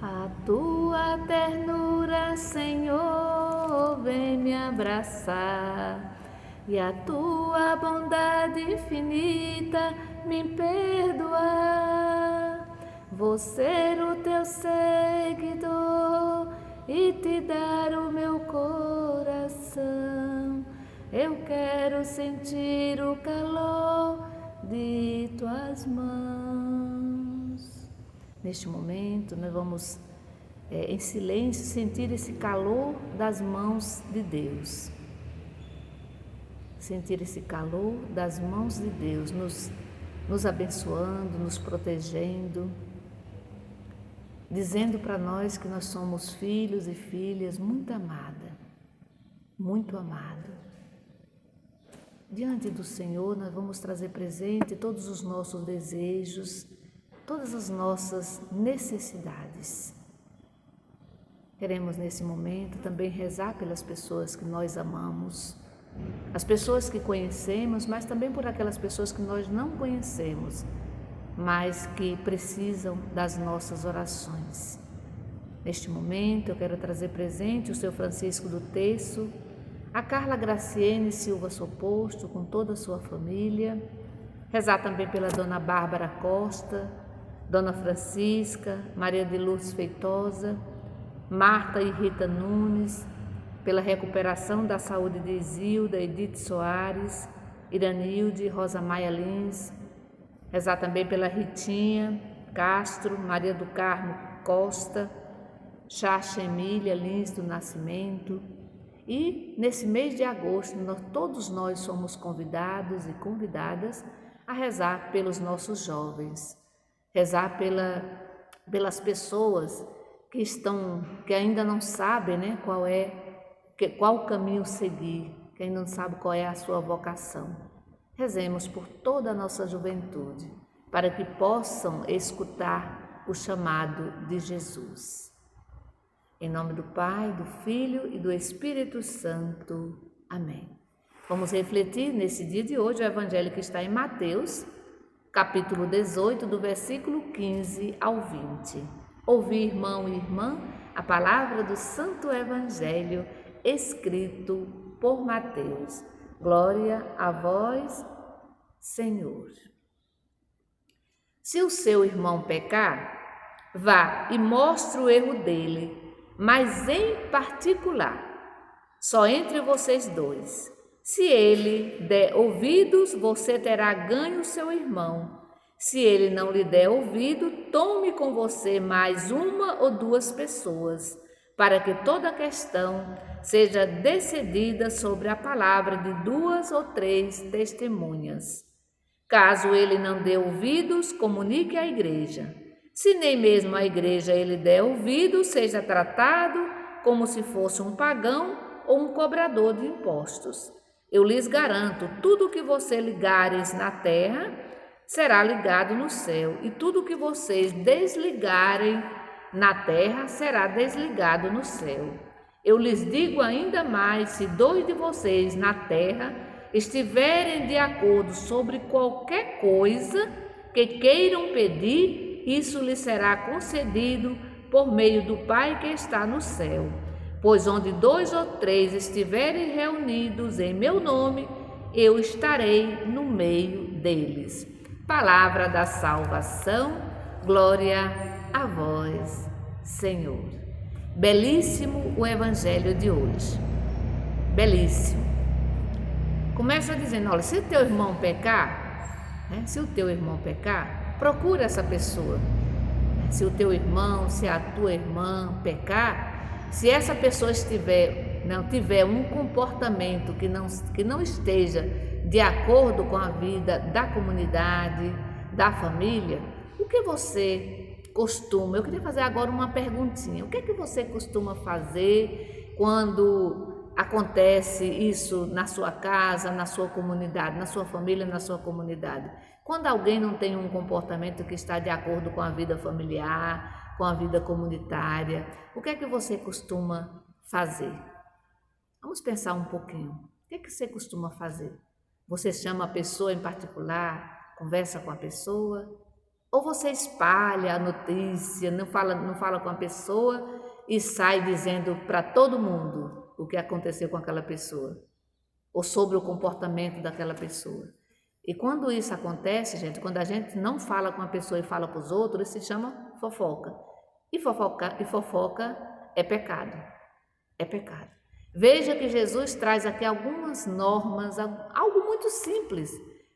A tua ternura, Senhor, vem me abraçar, e a tua bondade infinita me perdoar. Vou ser o teu seguidor e te dar o meu coração. Eu quero sentir o calor de tuas mãos. Neste momento, nós vamos, em silêncio, sentir esse calor das mãos de Deus. Sentir esse calor das mãos de Deus, nos abençoando, nos protegendo, dizendo para nós que nós somos filhos e filhas muito amadas, muito amados. Diante do Senhor, nós vamos trazer presente todos os nossos desejos, todas as nossas necessidades. Queremos nesse momento também rezar pelas pessoas que nós amamos, as pessoas que conhecemos, mas também por aquelas pessoas que nós não conhecemos, mas que precisam das nossas orações. Neste momento eu quero trazer presente o seu Francisco do Terço, a Carla Graciene Silva Soposto com toda a sua família, rezar também pela Dona Bárbara Costa, Dona Francisca, Maria de Lourdes Feitosa, Marta e Rita Nunes, pela recuperação da saúde de Isilda, Edith Soares, Iranilde, Rosa Maia Lins, rezar também pela Ritinha Castro, Maria do Carmo Costa, Chacha Emília Lins do Nascimento. E nesse mês de agosto, todos nós somos convidados e convidadas a rezar pelos nossos jovens, rezar pelas pessoas que ainda não sabem, né, qual o caminho seguir, que ainda não sabem qual é a sua vocação. Rezemos por toda a nossa juventude, para que possam escutar o chamado de Jesus. Em nome do Pai, do Filho e do Espírito Santo. Amém. Vamos refletir nesse dia de hoje o evangelho que está em Mateus, capítulo 18, do versículo 15 ao 20. Ouvi, irmão e irmã, a palavra do Santo Evangelho escrito por Mateus. Glória a vós, Senhor. Se o seu irmão pecar, vá e mostre o erro dele, mas em particular, só entre vocês dois. Se ele der ouvidos, você terá ganho seu irmão. Se ele não lhe der ouvido, tome com você mais uma ou duas pessoas, para que toda a questão seja decidida sobre a palavra de 2 ou 3 testemunhas. Caso ele não dê ouvidos, comunique à igreja. Se nem mesmo a igreja ele der ouvidos, seja tratado como se fosse um pagão ou um cobrador de impostos. Eu lhes garanto, tudo que você ligares na terra será ligado no céu, e tudo que vocês desligarem na terra será desligado no céu. Eu lhes digo ainda mais, se 2 de vocês na terra estiverem de acordo sobre qualquer coisa que queiram pedir, isso lhes será concedido por meio do Pai que está no céu. Pois onde 2 ou 3 estiverem reunidos em meu nome, eu estarei no meio deles. Palavra da salvação, glória a vós, Senhor. Belíssimo o evangelho de hoje, belíssimo. Começa dizendo, olha, se teu irmão pecar, se o teu irmão pecar, procura essa pessoa. Se o teu irmão, se a tua irmã pecar, se essa pessoa tiver um comportamento que não esteja de acordo com a vida da comunidade, da família, o que você costuma? Eu queria fazer agora uma perguntinha. O que é que você costuma fazer quando acontece isso na sua casa, na sua comunidade, na sua família, na sua comunidade? Quando alguém não tem um comportamento que está de acordo com a vida familiar, com a vida comunitária, o que é que você costuma fazer? Vamos pensar um pouquinho. O que é que você costuma fazer? Você chama a pessoa em particular, conversa com a pessoa? Ou você espalha a notícia, não fala com a pessoa e sai dizendo para todo mundo o que aconteceu com aquela pessoa, ou sobre o comportamento daquela pessoa. E quando isso acontece, gente, quando a gente não fala com a pessoa e fala para os outros, isso se chama fofoca. E fofoca é pecado. É pecado. Veja que Jesus traz aqui algumas normas, algo muito simples,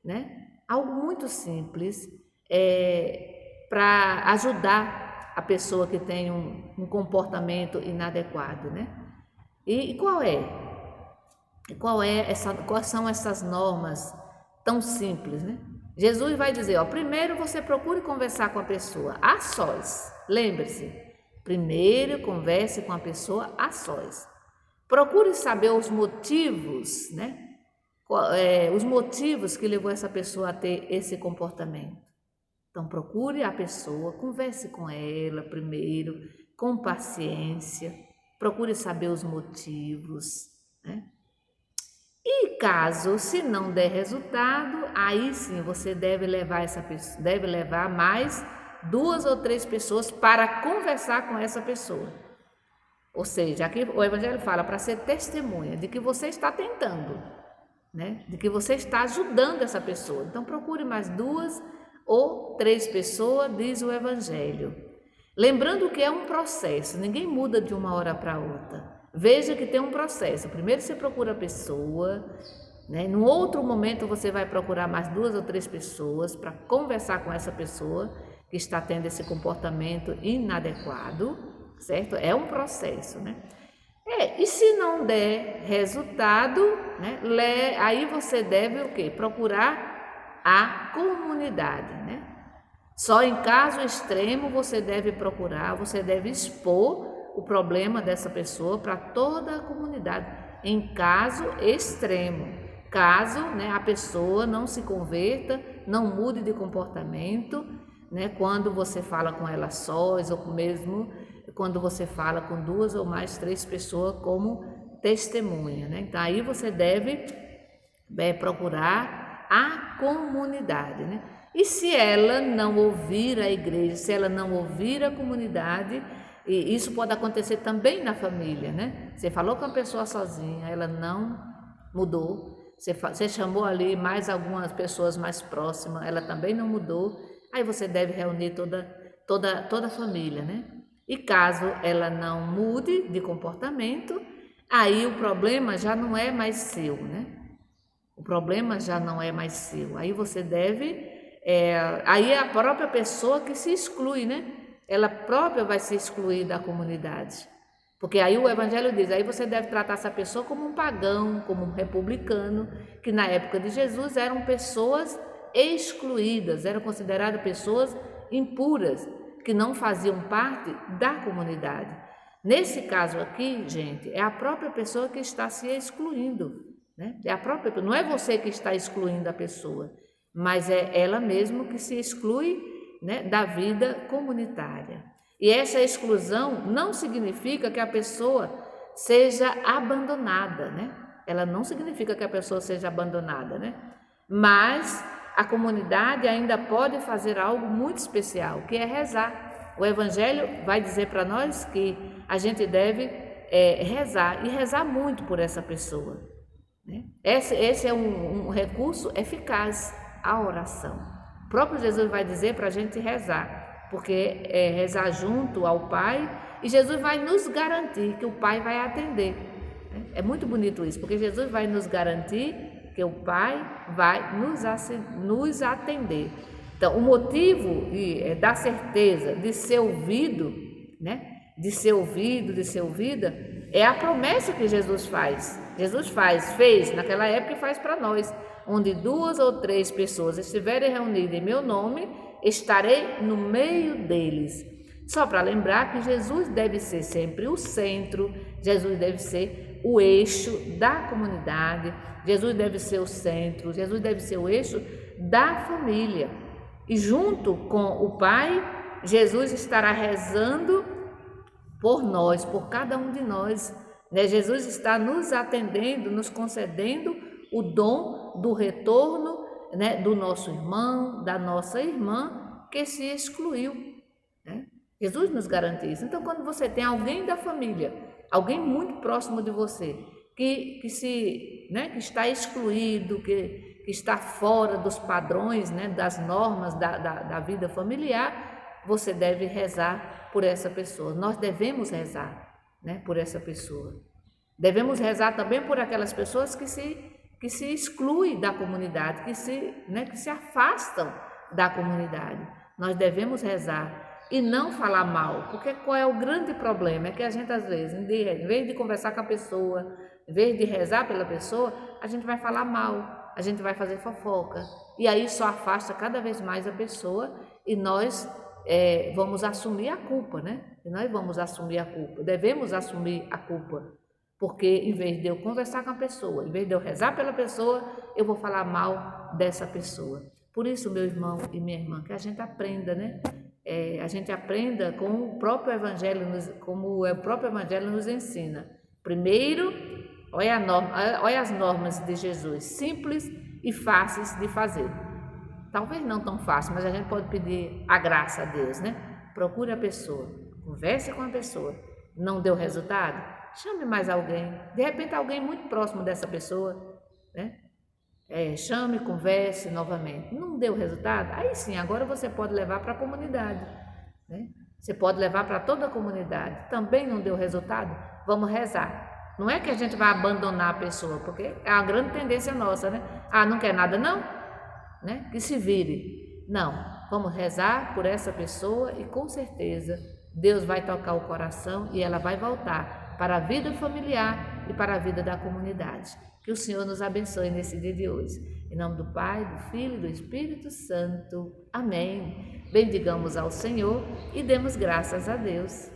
né? Algo muito simples para ajudar a pessoa que tem um comportamento inadequado, né? E quais são essas normas tão simples, né? Jesus vai dizer, ó, primeiro você procure conversar com a pessoa a sós. Lembre-se, primeiro converse com a pessoa a sós. Procure saber os motivos, né? Os motivos que levou essa pessoa a ter esse comportamento. Então, procure a pessoa, converse com ela primeiro, com paciência, procure saber os motivos, né? E caso se não der resultado, aí sim você deve levar mais 2 ou 3 pessoas para conversar com essa pessoa. Ou seja, aqui o Evangelho fala para ser testemunha de que você está tentando, né? De que você está ajudando essa pessoa. Então procure mais 2 ou 3 pessoas, diz o Evangelho. Lembrando que é um processo, ninguém muda de uma hora para outra. Veja que tem um processo. Primeiro você procura a pessoa, né? No outro momento você vai procurar mais 2 ou 3 pessoas para conversar com essa pessoa que está tendo esse comportamento inadequado, certo? É um processo, né? E se não der resultado, né? Aí você deve o quê? Procurar a comunidade, né? Só em caso extremo você deve expor o problema dessa pessoa para toda a comunidade, em caso extremo. Caso, né, a pessoa não se converta, não mude de comportamento, né, quando você fala com ela sós, ou mesmo quando você fala com 2 ou mais 3 pessoas como testemunha, né? Então aí você deve procurar a comunidade, né? E se ela não ouvir a igreja, se ela não ouvir a comunidade, e isso pode acontecer também na família, né? Você falou com a pessoa sozinha, ela não mudou. Você chamou ali mais algumas pessoas mais próximas, ela também não mudou. Aí você deve reunir toda a família, né? E caso ela não mude de comportamento, aí o problema já não é mais seu, né? O problema já não é mais seu. Aí você deve... aí é a própria pessoa que se exclui, né? Ela própria vai se excluir da comunidade. Porque aí o Evangelho diz, aí você deve tratar essa pessoa como um pagão, como um republicano, que na época de Jesus eram pessoas excluídas, eram consideradas pessoas impuras, que não faziam parte da comunidade. Nesse caso aqui, gente, é a própria pessoa que está se excluindo, né? Não é você que está excluindo a pessoa, mas é ela mesma que se exclui, né, da vida comunitária. E essa exclusão não significa que a pessoa seja abandonada, né? Ela não significa que a pessoa seja abandonada, né? Mas a comunidade ainda pode fazer algo muito especial, que é rezar. O Evangelho vai dizer para nós que a gente deve rezar, e rezar muito por essa pessoa, né? Esse é um recurso eficaz, a oração. O próprio Jesus vai dizer para a gente rezar, porque é rezar junto ao Pai, e Jesus vai nos garantir que o Pai vai atender. É muito bonito isso, porque Jesus vai nos garantir que o Pai vai nos atender. Então, o motivo da certeza de ser ouvido, né? De ser ouvida, é a promessa que Jesus faz. Fez naquela época e faz para nós. Onde 2 ou 3 pessoas estiverem reunidas em meu nome, estarei no meio deles. Só para lembrar que Jesus deve ser sempre o centro, Jesus deve ser o eixo da comunidade, Jesus deve ser o centro, Jesus deve ser o eixo da família. E junto com o Pai, Jesus estará rezando por nós, por cada um de nós, né? Jesus está nos atendendo, nos concedendo o dom do retorno, né, do nosso irmão, da nossa irmã, que se excluiu, né? Jesus nos garante isso. Então, quando você tem alguém da família, alguém muito próximo de você, que está excluído, que está fora dos padrões, né, das normas da vida familiar, você deve rezar por essa pessoa. Nós devemos rezar, né, por essa pessoa. Devemos rezar também por aquelas pessoas que se excluem da comunidade, que se afastam da comunidade. Nós devemos rezar e não falar mal, porque qual é o grande problema? É que a gente às vezes, em vez de conversar com a pessoa, em vez de rezar pela pessoa, a gente vai falar mal, a gente vai fazer fofoca, e aí só afasta cada vez mais a pessoa e nós vamos assumir a culpa, né? E nós vamos assumir a culpa, devemos assumir a culpa, porque em vez de eu conversar com a pessoa, em vez de eu rezar pela pessoa, eu vou falar mal dessa pessoa. Por isso, meu irmão e minha irmã, que a gente aprenda, né? A gente aprenda com o próprio Evangelho, como o próprio Evangelho nos ensina. Primeiro, olha as normas de Jesus, simples e fáceis de fazer. Talvez não tão fácil, mas a gente pode pedir a graça a Deus, né? Procure a pessoa, converse com a pessoa. Não deu resultado? Chame mais alguém. De repente, alguém muito próximo dessa pessoa, né? Chame, converse novamente. Não deu resultado? Aí sim, agora você pode levar para a comunidade, né? Você pode levar para toda a comunidade. Também não deu resultado? Vamos rezar. Não é que a gente vai abandonar a pessoa, porque é uma grande tendência nossa, né? Não quer nada não? Né? Que se vire. Não, vamos rezar por essa pessoa e com certeza Deus vai tocar o coração e ela vai voltar para a vida familiar e para a vida da comunidade. Que o Senhor nos abençoe nesse dia de hoje. Em nome do Pai, do Filho e do Espírito Santo. Amém. Bendigamos ao Senhor e demos graças a Deus.